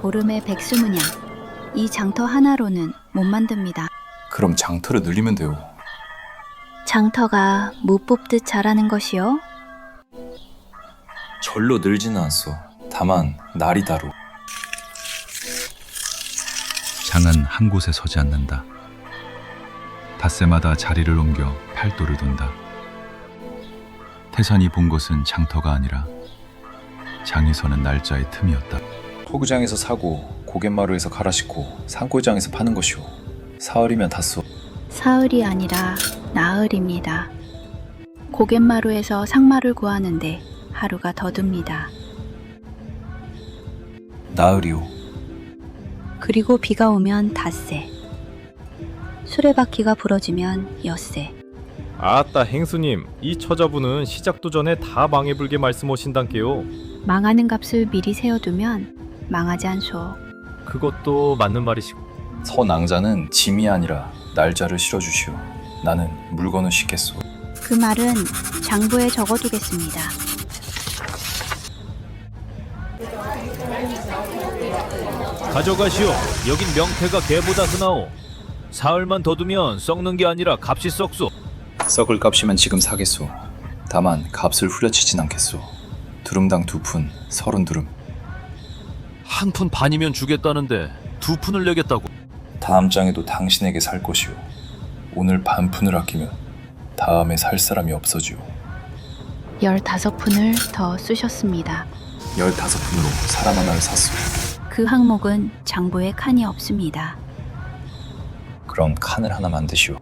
보름의 백수문양. 이 장터 하나로는 못 만듭니다. 그럼 장터를 늘리면 돼요. 장터가 못 뽑듯 자라는 것이요? 절로 늘지는 않소. 다만 날이 다루. 장은 한 곳에 서지 않는다. 닷새마다 자리를 옮겨 팔도를 돈다. 태산이 본 것은 장터가 아니라 장이 서는 날짜의 틈이었다. 포구장에서 사고 고갯마루에서 갈아 싣고 산골장에서 파는 것이오. 사흘이면 닷소. 사흘이 아니라 나흘입니다. 고갯마루에서 상마를 구하는데 하루가 더 듭니다. 나흘이오. 그리고 비가 오면 닷새. 수레바퀴가 부러지면 엿새. 아따 행수님, 이 처자분은 시작도 전에 다 망해불게 말씀하신단께요. 망하는 값을 미리 세워두면 망하지 않소. 그것도 맞는 말이시고. 서낭자는 짐이 아니라 날짜를 실어주시오. 나는 물건을 싣겠소. 그 말은 장부에 적어두겠습니다. 가져가시오. 여긴 명태가 개보다 흔하오. 사흘만 더 두면 썩는 게 아니라 값이 썩소. 썩을 값이면 지금 사겠소. 다만 값을 후려치진 않겠소. 두름당 2푼, 30두름. 한 푼 반이면 주겠다는데 2푼을 내겠다고. 다음 장에도 당신에게 살 것이오. 오늘 반푼을 아끼면 다음에 살 사람이 없어지오. 15푼을 더 쓰셨습니다. 15푼으로 사람 하나를 샀소. 그 항목은 장부에 칸이 없습니다. 그럼 칸을 하나 만드시오.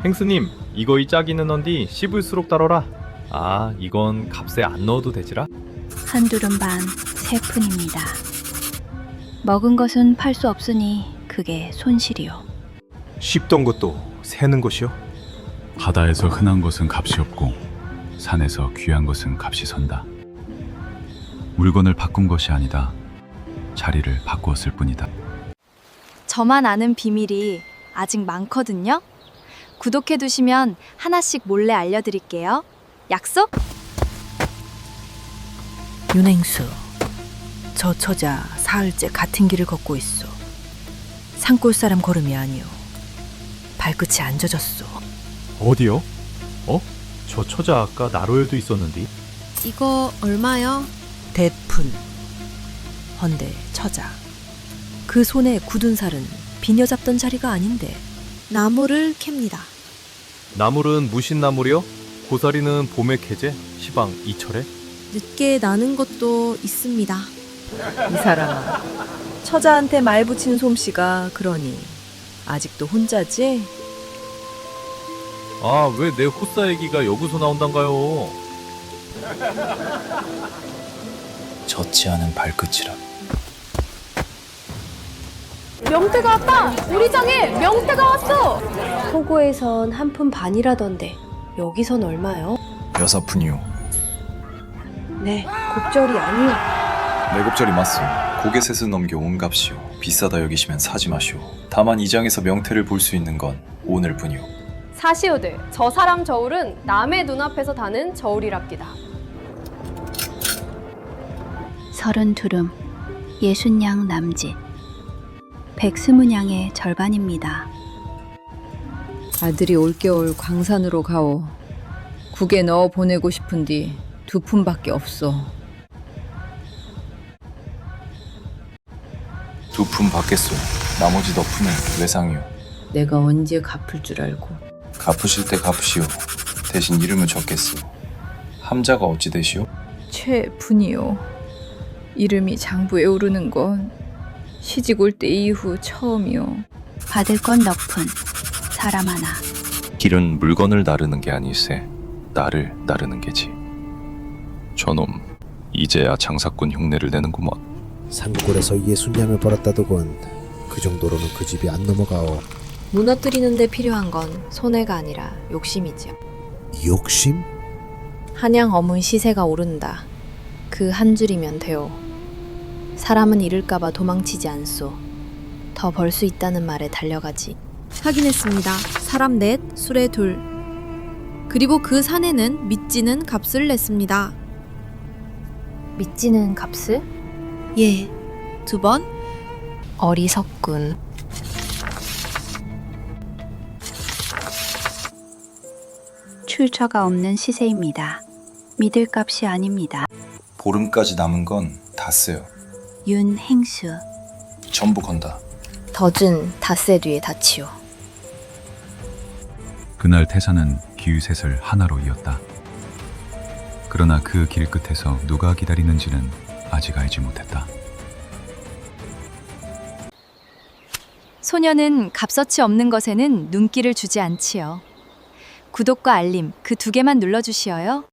행수님, 이거 이 짝이는 언디 씹을수록 다뤄라. 아, 이건 값에 안 넣어도 되지라? 한 두름 반 3푼입니다. 먹은 것은 팔 수 없으니 그게 손실이요. 씹던 것도 세는 것이요? 바다에서 흔한 것은 값이 없고 산에서 귀한 것은 값이 선다. 물건을 바꾼 것이 아니다. 자리를 바꾸었을 뿐이다. 저만 아는 비밀이 아직 많거든요. 구독해두시면 하나씩 몰래 알려드릴게요. 약속? 윤행수, 저 처자 사흘째 같은 길을 걷고 있어. 산골 사람 걸음이 아니오. 발끝이 안 젖었어. 어디요? 저 처자 아까 나로에도 있었는데. 이거 얼마요? 대푼. 헌데 처자, 그 손에 굳은 살은 비녀 잡던 자리가 아닌데. 나무를 캡니다. 나물은 무신나물이요? 고사리는 봄에 캐제, 시방 이철에? 늦게 나는 것도 있습니다. 이 사람아, 처자한테 말 붙인 솜씨가 그러니 아직도 혼자지? 아, 왜 내 호싸 얘기가 여기서 나온단가요? 젖지 않은 발끝이라. 명태가 왔다! 우리 장에 명태가 왔어! 포구에선 한 푼 반이라던데 여기선 얼마요? 6푼이요. 네, 곱절이 아니요. 내곱절이 맞소. 고개셋을 넘겨 온 값이오. 비싸다 여기시면 사지 마시오. 다만 이 장에서 명태를 볼 수 있는 건 오늘뿐이오. 사시오들, 저 사람 저울은 남의 눈앞에서 다는 저울이랍니다. 32름, 60냥 남짓. 백스문양의 절반입니다. 아들이 올겨울 광산으로 가오. 국에 넣어 보내고 싶은디 2푼밖에 없어. 2푼 받겠소. 나머지 너푼은 외상이오. 내가 언제 갚을 줄 알고. 갚으실 때 갚으시오. 대신 이름을 적겠소. 함자가 어찌 되시오? 최분이요. 이름이 장부에 오르는 건 시집 올 때 이후 처음이요. 받을 건 너푼, 사람 하나. 길은 물건을 나르는 게 아니세 나를 나르는 게지. 저놈 이제야 장사꾼 흉내를 내는구먼. 산골에서 60냥을 벌었다더군. 그 정도로는 그 집이 안 넘어가오. 무너뜨리는 데 필요한 건 손해가 아니라 욕심이지요. 욕심? 한양 어문 시세가 오른다. 그 한 줄이면 돼요. 사람은 잃을까봐 도망치지 않소. 더 벌 수 있다는 말에 달려가지. 확인했습니다. 사람 넷, 수레 둘. 그리고 그 사내는 밑지는 값을 냈습니다. 밑지는 값을? 예. 2번, 어리석군. 출처가 없는 시세입니다. 믿을 값이 아닙니다. 보름까지 남은 건 다 쓰요. 윤행수. 전부 건다. 덫은 닷새 뒤에 닫히오. 그날 태산은 기윕셋을 하나로 이었다. 그러나 그 길 끝에서 누가 기다리는지는 아직 알지 못했다. 소녀는 값어치 없는 것에는 눈길을 주지 않지요. 구독과 알림 그 두 개만 눌러주시어요.